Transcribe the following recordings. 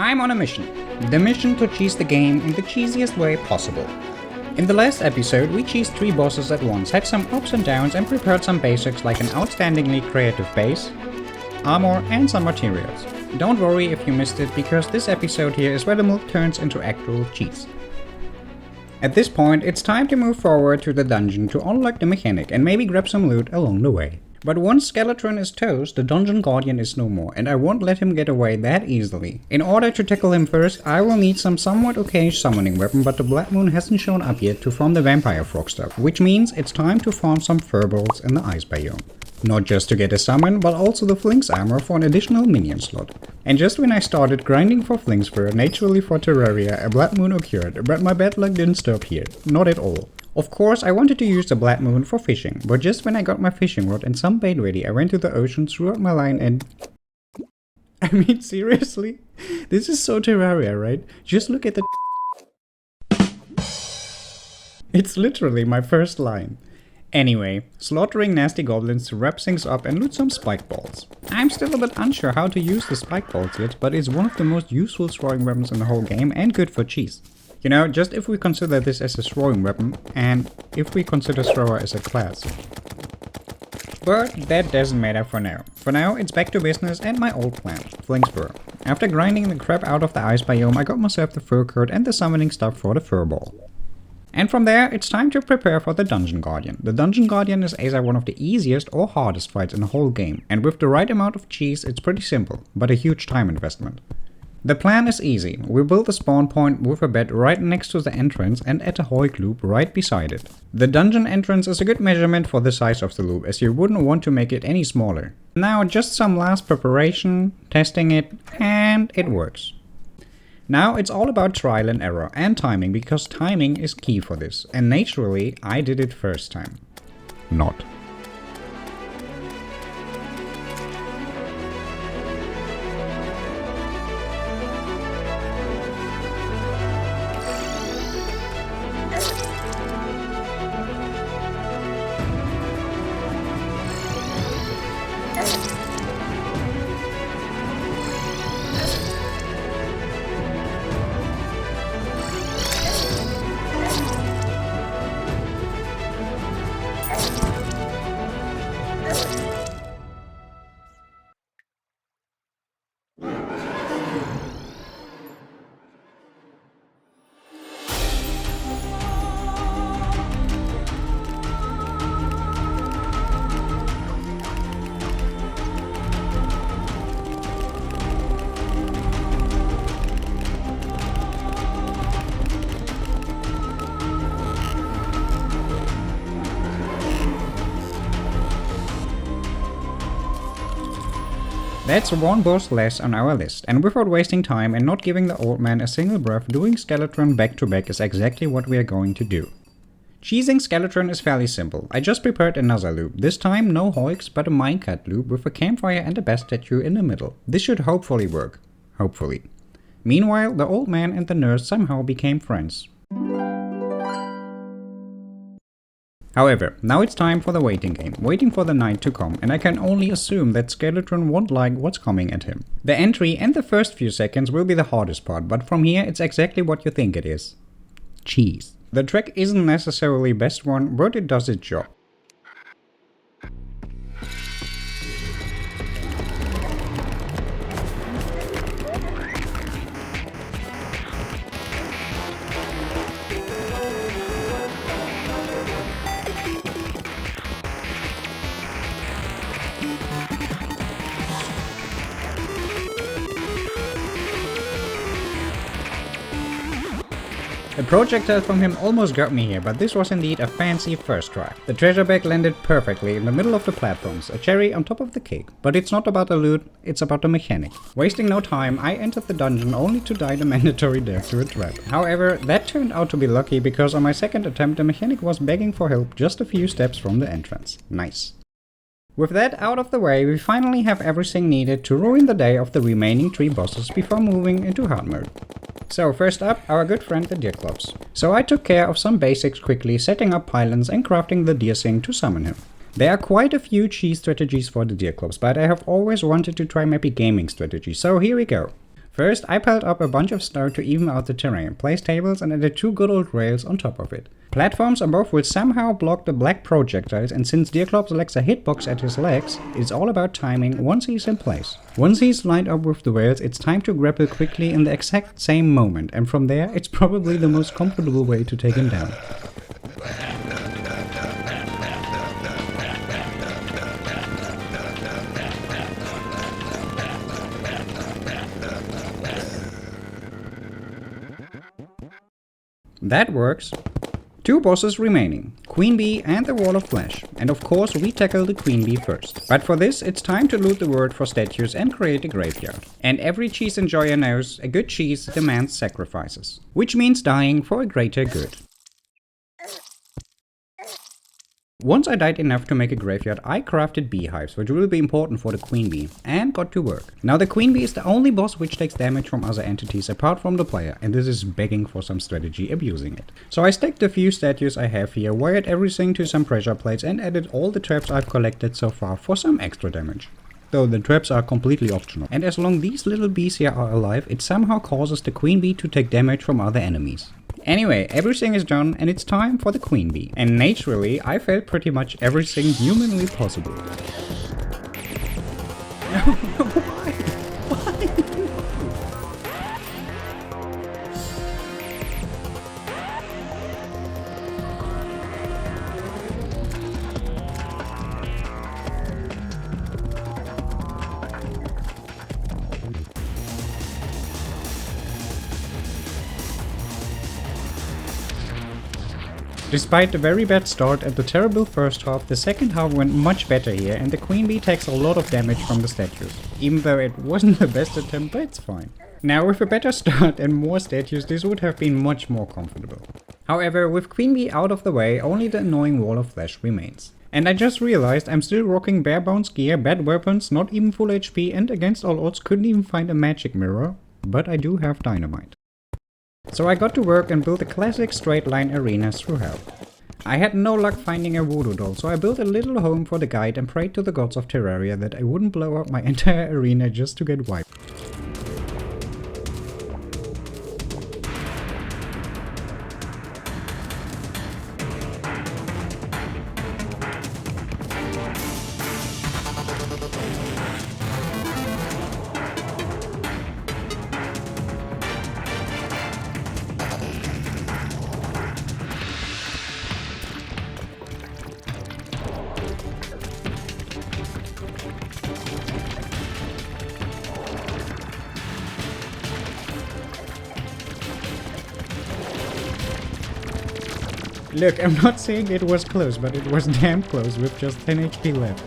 I'm on a mission. The mission to cheese the game in the cheesiest way possible. In the last episode, we cheesed 3 bosses at once, had some ups and downs and prepared some basics like an outstandingly creative base, armor and some materials. Don't worry if you missed it, because this episode here is where the milk turns into actual cheese. At this point, it's time to move forward to the dungeon to unlock the mechanic and maybe grab some loot along the way. But once Skeletron is toast, the Dungeon Guardian is no more, and I won't let him get away that easily. In order to tackle him first, I will need some somewhat okay summoning weapon, but the Blood Moon hasn't shown up yet to farm the Vampire Frog stuff, which means it's time to farm some furballs in the Ice Biome. Not just to get a summon, but also the Flinx armor for an additional minion slot. And just when I started grinding for Flinx fur, naturally for Terraria, a Blood Moon occurred, but my bad luck didn't stop here. Not at all. Of course, I wanted to use the Blood Moon for fishing, but just when I got my fishing rod and some bait ready, I went to the ocean, threw out my line and... I mean, seriously? This is so Terraria, right? Just look at the... It's literally my first line. Anyway, slaughtering nasty goblins to wrap things up and loot some spike balls. I'm still a bit unsure how to use the spike balls yet, but it's one of the most useful throwing weapons in the whole game and good for cheese. You know, just if we consider this as a throwing weapon, and if we consider thrower as a class. But that doesn't matter for now. For now, it's back to business and my old plan, Flinx fur. After grinding the crap out of the Ice Biome, I got myself the fur coat and the summoning stuff for the furball. And from there, it's time to prepare for the Dungeon Guardian. The Dungeon Guardian is either one of the easiest or hardest fights in the whole game, and with the right amount of cheese, it's pretty simple, but a huge time investment. The plan is easy. We build a spawn point with a bed right next to the entrance and add a Hoik loop right beside it. The dungeon entrance is a good measurement for the size of the loop, as you wouldn't want to make it any smaller. Now just some last preparation, testing it, and it works. Now it's all about trial and error and timing, because timing is key for this, and naturally I did it first time. Not. That's one boss less on our list, and without wasting time and not giving the old man a single breath, doing Skeletron back to back is exactly what we are going to do. Cheesing Skeletron is fairly simple. I just prepared another loop, this time no Hoiks but a minecart loop with a campfire and a bat statue in the middle. This should hopefully work. Hopefully. Meanwhile, the old man and the nurse somehow became friends. However, now it's time for the waiting game, waiting for the night to come, and I can only assume that Skeletron won't like what's coming at him. The entry and the first few seconds will be the hardest part, but from here it's exactly what you think it is. Cheese. The trick isn't necessarily best one, but it does its job. A projectile from him almost got me here, but this was indeed a fancy first try. The treasure bag landed perfectly in the middle of the platforms, a cherry on top of the cake. But it's not about the loot, it's about the mechanic. Wasting no time, I entered the dungeon only to die the mandatory death to a trap. However, that turned out to be lucky, because on my second attempt the mechanic was begging for help just a few steps from the entrance. Nice. With that out of the way, we finally have everything needed to ruin the day of the remaining 3 bosses before moving into hard mode. So first up, our good friend the Deerclops. So I took care of some basics quickly, setting up pylons and crafting the deer thing to summon him. There are quite a few cheese strategies for the Deerclops, but I have always wanted to try maybe gaming strategy, so here we go. First, I piled up a bunch of snow to even out the terrain, placed tables and added 2 good old rails on top of it. Platforms above will somehow block the black projectiles, and since Deerclops lacks a hitbox at his legs, it's all about timing once he's in place. Once he's lined up with the rails, it's time to grapple quickly in the exact same moment, and from there, it's probably the most comfortable way to take him down. That works. 2 bosses remaining, Queen Bee and the Wall of Flesh, and of course we tackle the Queen Bee first. But for this it's time to loot the world for statues and create a graveyard. And every cheese enjoyer knows a good cheese demands sacrifices, which means dying for a greater good. Once I died enough to make a graveyard, I crafted beehives, which will be important for the Queen Bee, and got to work. Now the Queen Bee is the only boss which takes damage from other entities apart from the player, and this is begging for some strategy abusing it. So I stacked the few statues I have here, wired everything to some pressure plates, and added all the traps I've collected so far for some extra damage. Though the traps are completely optional, and as long as these little bees here are alive, it somehow causes the Queen Bee to take damage from other enemies. Anyway, everything is done and it's time for the Queen Bee. And naturally, I failed pretty much everything humanly possible. Why? Why? Despite the very bad start and the terrible first half, the second half went much better here and the Queen Bee takes a lot of damage from the statues. Even though it wasn't the best attempt, but it's fine. Now with a better start and more statues, this would have been much more comfortable. However, with Queen Bee out of the way, only the annoying Wall of Flesh remains. And I just realized I'm still rocking bare bones gear, bad weapons, not even full HP, and against all odds couldn't even find a magic mirror, but I do have dynamite. So I got to work and built a classic straight line arena through hell. I had no luck finding a voodoo doll, so I built a little home for the guide and prayed to the gods of Terraria that I wouldn't blow up my entire arena just to get wiped. Look, I'm not saying it was close, but it was damn close with just 10 HP left.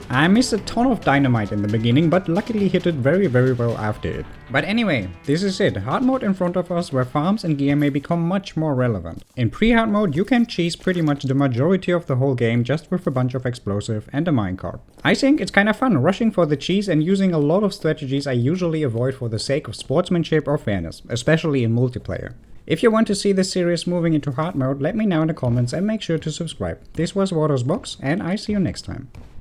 I missed a ton of dynamite in the beginning, but luckily hit it very well after it. But anyway, this is it, hard mode in front of us where farms and gear may become much more relevant. In pre-hard mode you can cheese pretty much the majority of the whole game just with a bunch of explosive and a minecart. I think it's kinda fun rushing for the cheese and using a lot of strategies I usually avoid for the sake of sportsmanship or fairness, especially in multiplayer. If you want to see this series moving into hard mode, let me know in the comments and make sure to subscribe. This was Water's Box and I see you next time.